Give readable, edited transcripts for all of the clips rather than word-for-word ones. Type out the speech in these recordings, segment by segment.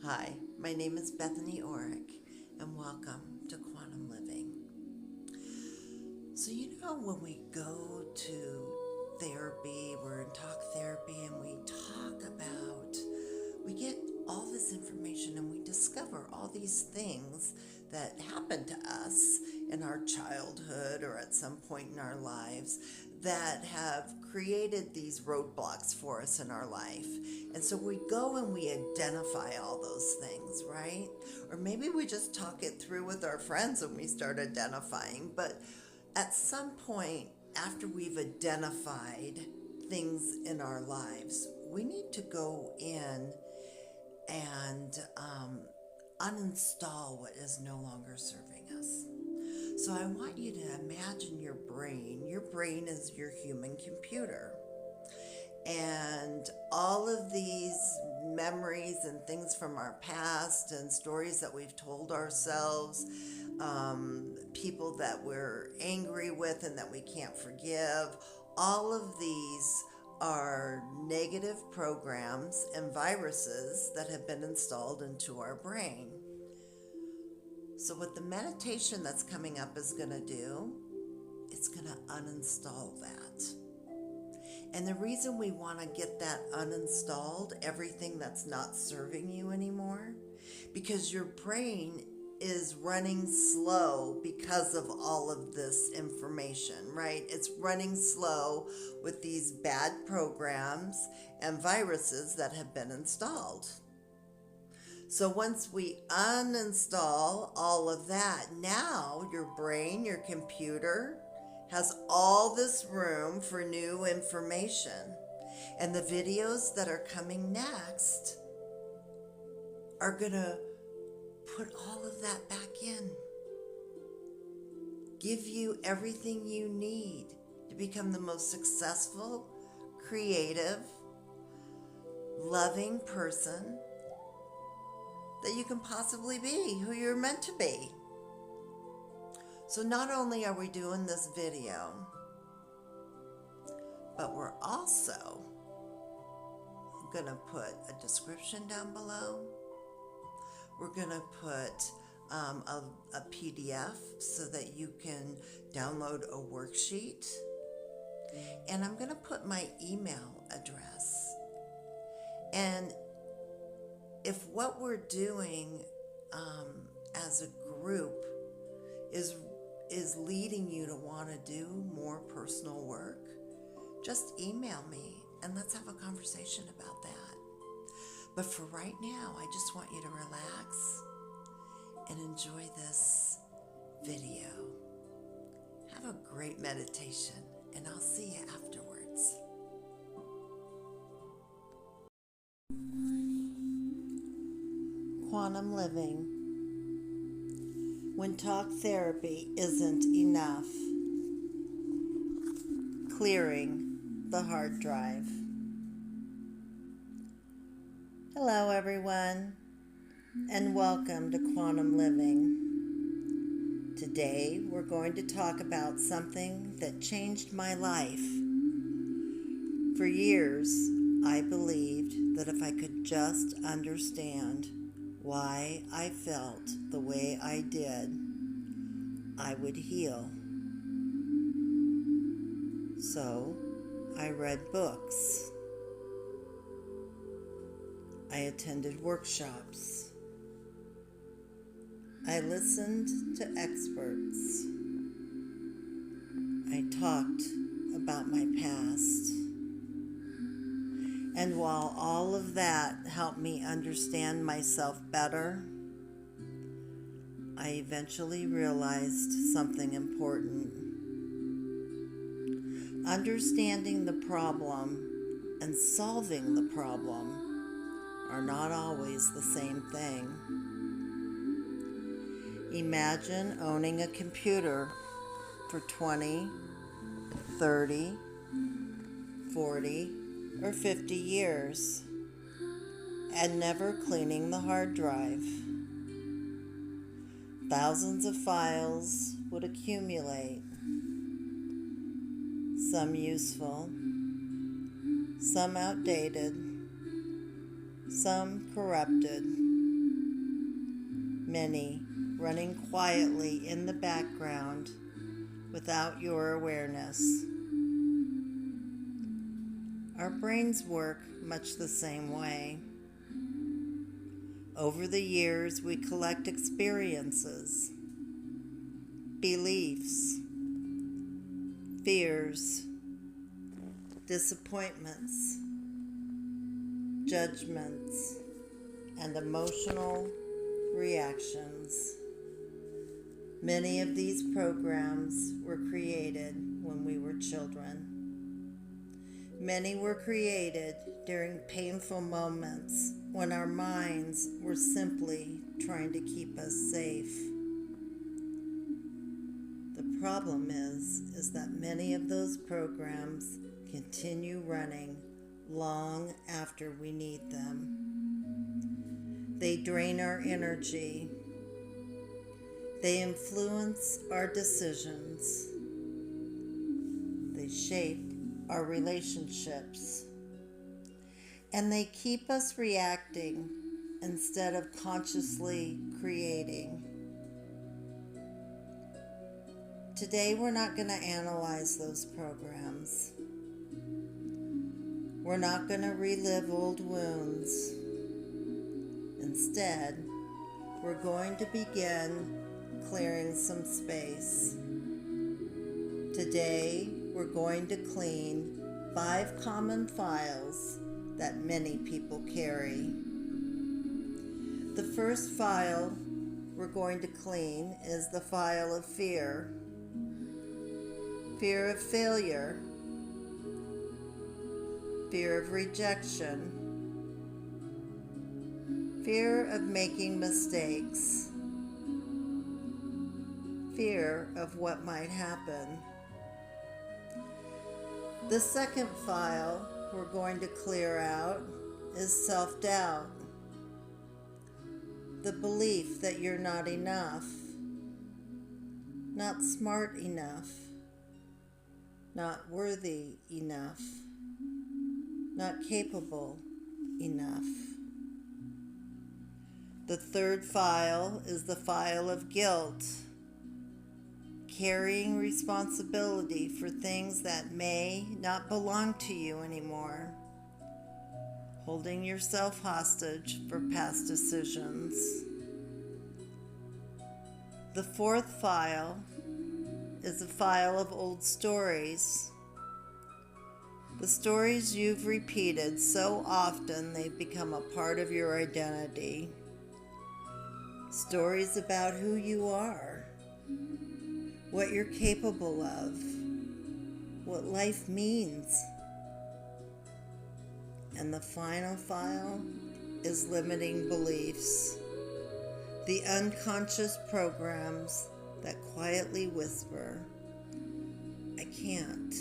Hi, my name is Bethany Orick, and welcome to Quantum Living. So, when we go to therapy, we're in talk therapy, and we get all this information and we discover all these things that happened to us in our childhood or at some point in our lives that have created these roadblocks for us in our life. And so we go and we identify all those things, right? Or maybe we just talk it through with our friends and we start identifying. But at some point, after we've identified things in our lives, we need to go in and uninstall what is no longer serving us. So I want you to imagine your brain. Your brain is your human computer. And all of these memories and things from our past and stories that we've told ourselves, people that we're angry with and that we can't forgive, all of these are negative programs and viruses that have been installed into our brain. So what the meditation that's coming up is going to do, it's going to uninstall that. And the reason we want to get that uninstalled, everything that's not serving you anymore, because your brain is running slow because of all of this information, right? It's running slow with these bad programs and viruses that have been installed. So once we uninstall all of that, now your brain, your computer, has all this room for new information. And the videos that are coming next are going to put all of that back in. Give you everything you need to become the most successful, creative, loving person that you can possibly be, who you're meant to be. So not only are we doing this video, but we're also going to put a description down below. We're going to put a PDF so that you can download a worksheet. And I'm going to put my email address. And if what we're doing as a group is leading you to want to do more personal work, just email me and let's have a conversation about that. But for right now, I just want you to relax and enjoy this video. Have a great meditation, and I'll see you afterwards. Quantum living. When talk therapy isn't enough. Clearing the hard drive. Hello, everyone, and welcome to Quantum Living. Today, we're going to talk about something that changed my life. For years, I believed that if I could just understand why I felt the way I did, I would heal. So, I read books. I attended workshops. I listened to experts. I talked about my past. And while all of that helped me understand myself better, I eventually realized something important. Understanding the problem and solving the problem are not always the same thing. Imagine owning a computer for 20, 30, 40, or 50 years and never cleaning the hard drive. Thousands of files would accumulate, some useful, some outdated, some corrupted, many running quietly in the background without your awareness. Our brains work much the same way. Over the years, we collect experiences, beliefs, fears, disappointments, judgments, and emotional reactions. Many of these programs were created when we were children. Many were created during painful moments when our minds were simply trying to keep us safe. The problem is that many of those programs continue running long after we need them. They drain our energy. They influence our decisions. They shape our relationships. And they keep us reacting instead of consciously creating. Today, we're not going to analyze those programs. We're not going to relive old wounds. Instead, we're going to begin clearing some space. Today, we're going to clean 5 common files that many people carry. The first file we're going to clean is the file of fear. Fear of failure, fear of rejection, fear of making mistakes, fear of what might happen. The second file we're going to clear out is self-doubt. The belief that you're not enough, not smart enough, not worthy enough, not capable enough. The third file is the file of guilt. Carrying responsibility for things that may not belong to you anymore. Holding yourself hostage for past decisions. The fourth file is a file of old stories. The stories you've repeated so often they've become a part of your identity. Stories about who you are, what you're capable of, what life means. And the final file is limiting beliefs, the unconscious programs that quietly whisper, I can't,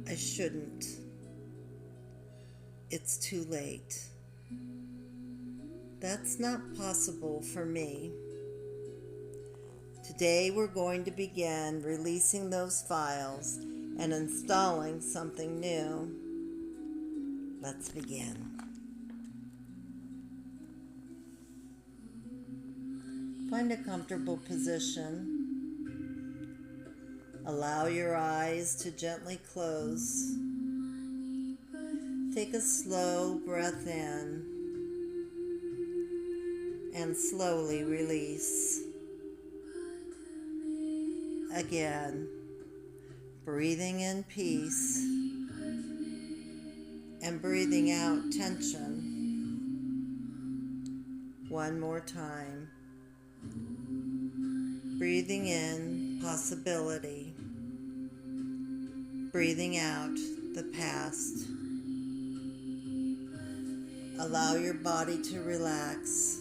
I shouldn't, it's too late. That's not possible for me. Today we're going to begin releasing those files and installing something new. Let's begin. Find a comfortable position. Allow your eyes to gently close. Take a slow breath in and slowly release. Again, breathing in peace and breathing out tension. One more time. Breathing in possibility. Breathing out the past. Allow your body to relax.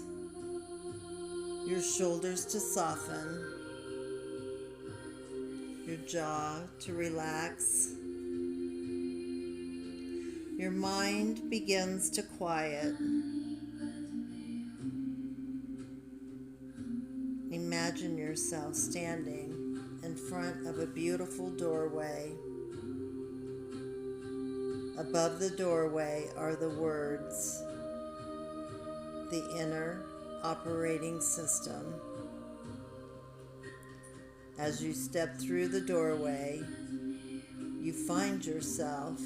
Your shoulders to soften. Your jaw to relax. Your mind begins to quiet. Imagine yourself standing in front of a beautiful doorway. Above the doorway are the words, the inner operating system. As you step through the doorway, you find yourself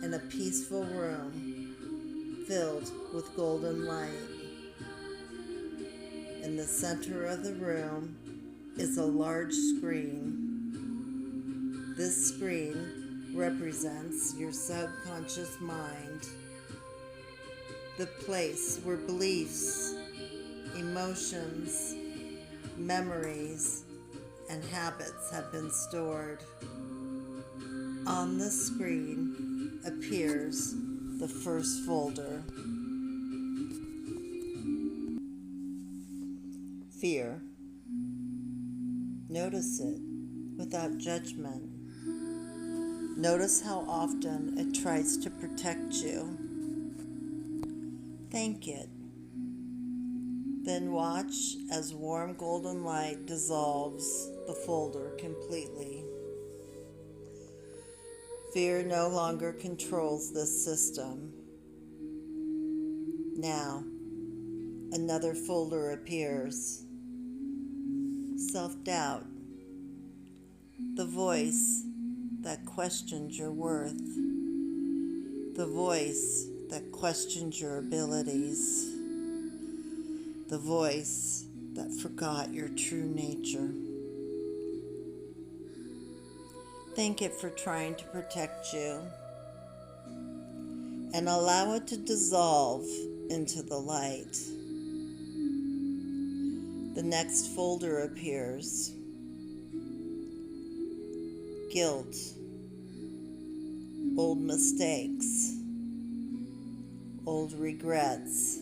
in a peaceful room filled with golden light. In the center of the room is a large screen. This screen represents your subconscious mind, the place where beliefs, emotions, memories, and habits have been stored. On the screen appears the first folder. Fear. Notice it without judgment. Notice how often it tries to protect you. Thank it. Then watch as warm golden light dissolves the folder completely. Fear no longer controls this system. Now, another folder appears. Self-doubt. The voice that questions your worth. The voice that questions your abilities. The voice that forgot your true nature. Thank it for trying to protect you, and allow it to dissolve into the light. The next folder appears. Guilt. Old mistakes. Old regrets.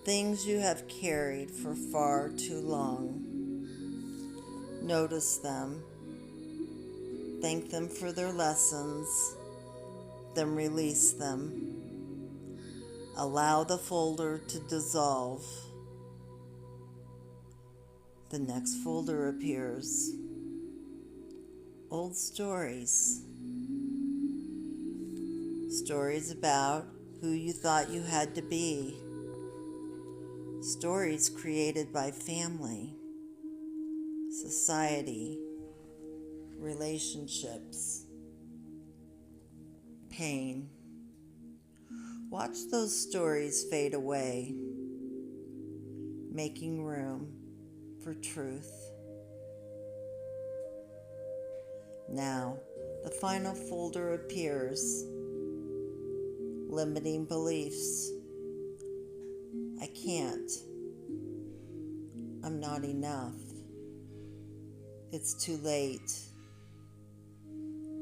Things you have carried for far too long. Notice them. Thank them for their lessons, then release them. Allow the folder to dissolve. The next folder appears. Old stories. Stories about who you thought you had to be. Stories created by family, society, relationships, pain. Watch those stories fade away, making room for truth. Now, the final folder appears. Limiting beliefs. I can't. I'm not enough. It's too late.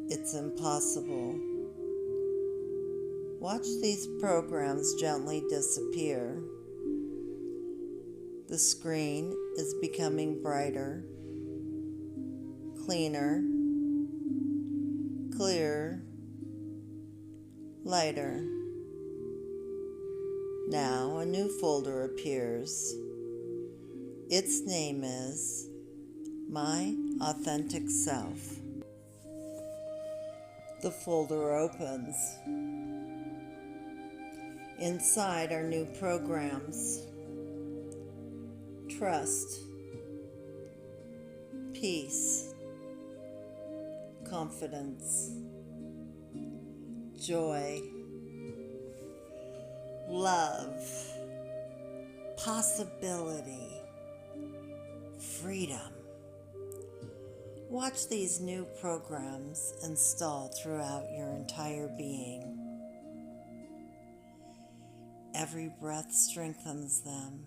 It's impossible. Watch these programs gently disappear. The screen is becoming brighter, cleaner, clearer, lighter. Now a new folder appears. Its name is My Authentic Self. The folder opens. Inside are new programs. Trust, peace, confidence, joy, love, possibility, freedom. Watch these new programs install throughout your entire being. Every breath strengthens them.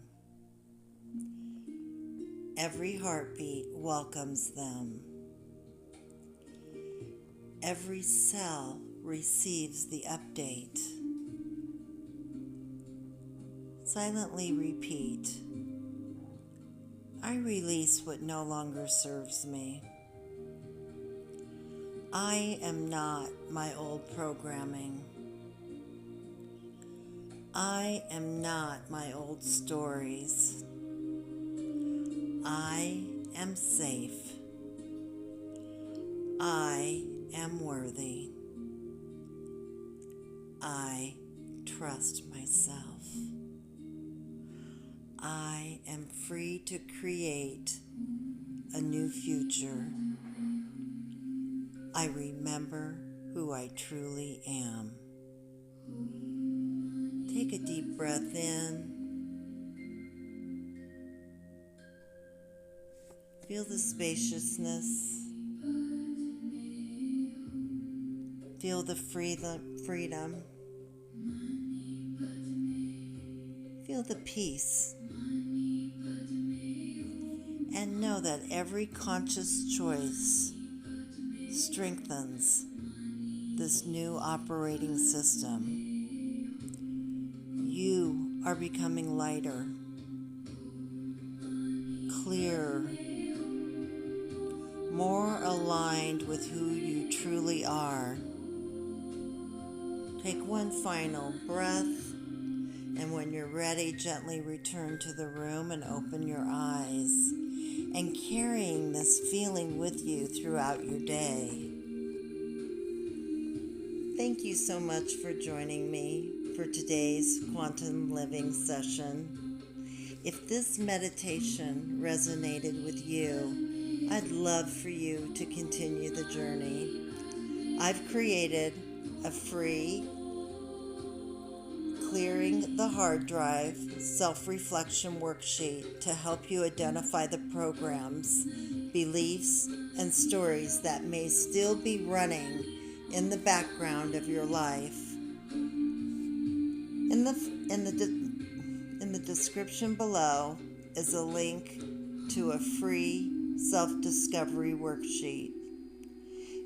Every heartbeat welcomes them. Every cell receives the update. Silently repeat, I release what no longer serves me. I am not my old programming. I am not my old stories. I am safe. I am worthy. I trust myself. I am free to create a new future. I remember who I truly am. Take a deep breath in. Feel the spaciousness. Feel the freedom. Feel the peace. And know that every conscious choice strengthens this new operating system. You are becoming lighter, clearer, more aligned with who you truly are. Take one final breath, and when you're ready, gently return to the room and open your eyes, and carrying this feeling with you throughout your day. Thank you so much for joining me for today's Quantum Living session. If this meditation resonated with you, I'd love for you to continue the journey. I've created a free Clearing the Hard Drive self-reflection worksheet to help you identify the programs, beliefs, and stories that may still be running in the background of your life. In the description below is a link to a free self-discovery worksheet.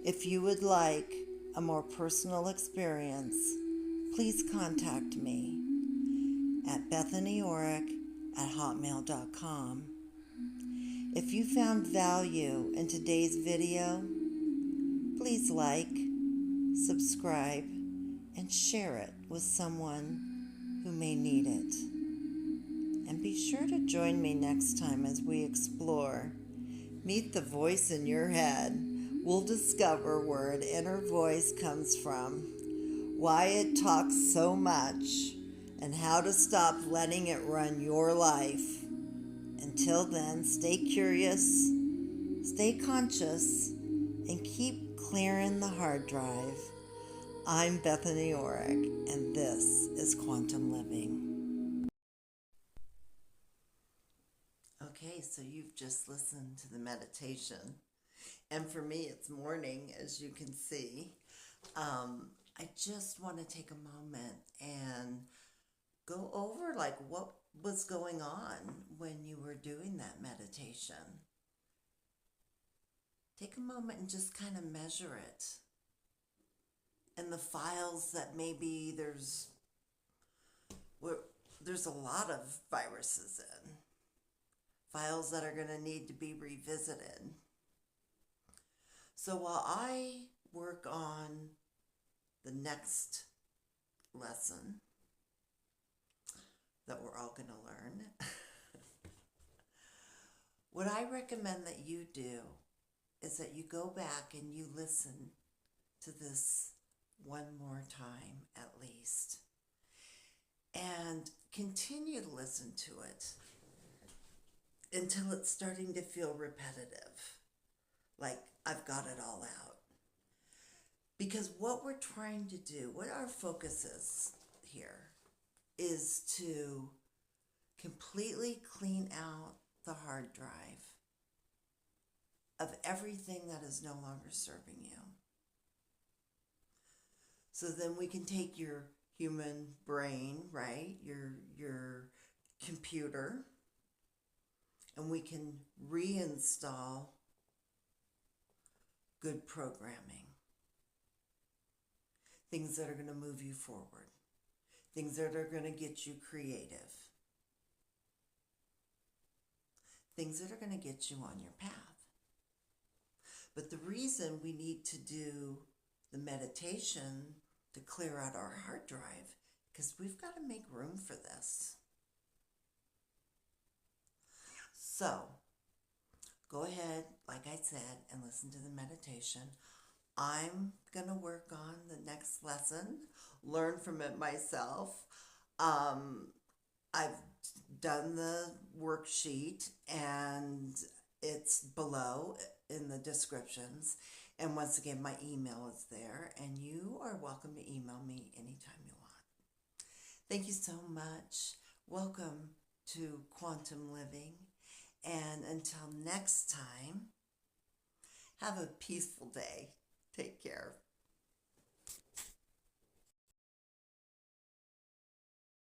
If you would like a more personal experience, please contact me at bethanyorrick@hotmail.com. If you found value in today's video, please like, subscribe, and share it with someone who may need it. And be sure to join me next time as we explore. Meet the voice in your head. We'll discover where an inner voice comes from, why it talks so much, and how to stop letting it run your life. Until then, stay curious, stay conscious, and keep clearing the hard drive. I'm Bethany Orrick, and this is Quantum Living. Okay, so you've just listened to the meditation. And for me, it's morning, as you can see. I just want to take a moment and go over what was going on when you were doing that meditation. Take a moment and just kind of measure it. And the files that maybe there's a lot of viruses in. Files that are going to need to be revisited. So while I work on the next lesson that we're all going to learn, what I recommend that you do is that you go back and you listen to this one more time at least, and continue to listen to it until it's starting to feel repetitive, like I've got it all out. Because what we're trying to do, what our focus is here, is to completely clean out the hard drive of everything that is no longer serving you. So then we can take your human brain, right, your computer, and we can reinstall good programming. Things that are going to move you forward. Things that are going to get you creative. Things that are going to get you on your path. But the reason we need to do the meditation to clear out our hard drive, because we've got to make room for this. So, go ahead, like I said, and listen to the meditation. I'm going to work on the next lesson, learn from it myself. I I've done the worksheet, and it's below in the descriptions. And once again, my email is there, and you are welcome to email me anytime you want. Thank you so much. Welcome to Quantum Living. And until next time, have a peaceful day. Take care.